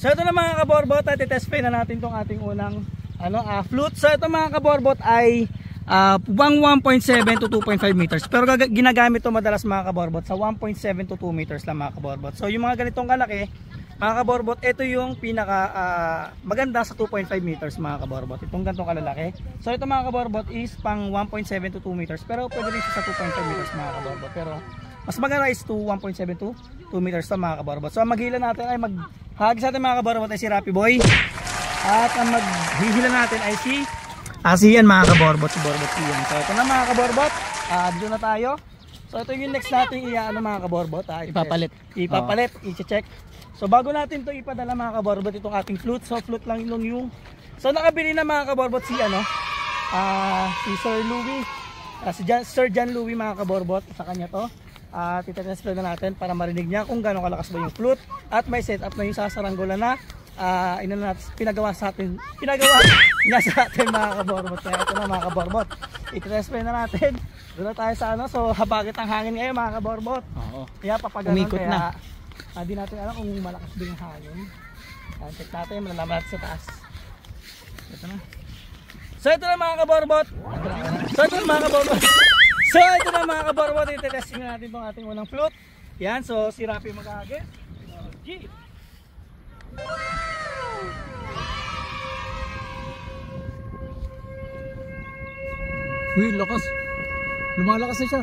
So ito na mga kaborbot, at test na natin tong ating unang flute. So ito mga kaborbot ay 1.7 to 2.5 meters. Pero ginagamit to madalas mga kaborbot sa 1.7 to 2 meters lang mga kaborbot. So yung mga ganitong kalaki mga kaborbot, ito yung pinaka maganda sa 2.5 meters mga kaborbot. Itong ganitong kalalaki. So ito mga kaborbot is pang 1.7 to 2 meters. Pero pwede rin siya sa 2.5 meters mga kaborbot. Pero mas maganda is to 1.7 to 2 meters to mga kaborbot. So ang maghila natin ay maghagis natin mga kaborbot ay si Rapi Boy. At ang maghihila natin ay si Asian mga kaborbot. Si Borbot Sian. So ito na mga kaborbot. Dito na tayo. So ito yung next natin mga kaborbot. Ipapalit, i-check. So bago natin to ipadala mga kaborbot itong ating flute. So flute lang yung so nakabili na mga kaborbot si si Sir Louie, si Sir John Louie mga kaborbot. Sa kanya to. Titest na natin para marinig niya kung gaano kalakas ba yung flute. At may setup na yung sasaranggola na pinagawa niya sa atin mga kaborbot. Kaya ito na mga kaborbot, i-test na natin. Doon na tayo sa so habagit ang hangin ngayon mga kaborbot. Oo. Kaya papaganon, umikot kaya hindi natin alam kung malakas ba yung hangin. Check natin, malalaman natin sa taas. Ito na. So ito na mga kaborbot. So ito na mga kaborbot, i-testing na natin itong ating unang flute. Yan, so si Rapi mag-agit. G. Uy, lakas. Lumalakas na siya.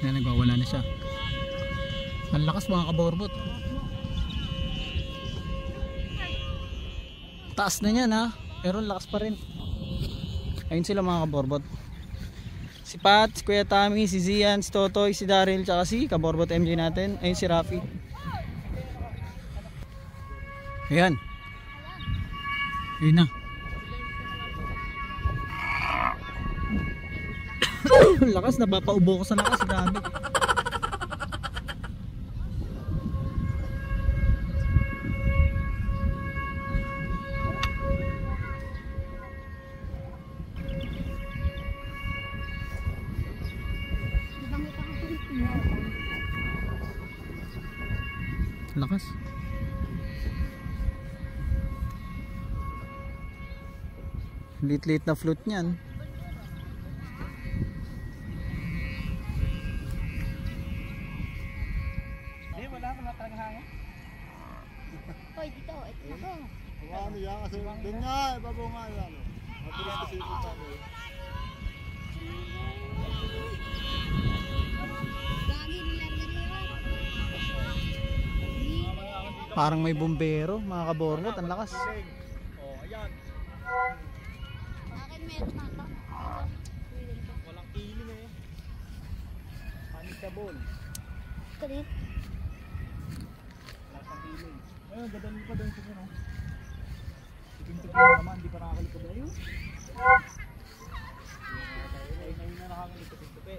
Yan, nagwawala na siya. Ang lakas mga kaborbot. Taas na yan ha, pero lakas pa rin. Ayun sila mga kaborbot. Si Pat, si Kuya Tommy, si Zian, si Totoy, si Daryl, tsaka si kaborbot MJ natin. Ayun si Rafi. Ayan. Ayun na. Lakas, napapaubo ko sa lakas. Grabe. Lakas. Lit-lit na flute niyan. Wala talagang hangin. Hoy, dito, ito na ko. Ano yan kasi doon nga, ibabunga yan. Mabilis kasi ito tayo. Parang may bumbero mga kaborbot, ang lakas. Oh, ayan. Akin meron na ito. Walang kiling eh. Panikabol. Kalit. Wala kang kiling. Ayun, gadalin pa doon siya, no? Tipin-tipin naman, hindi pa nakakalikabay. Ayun na nakakalikabay.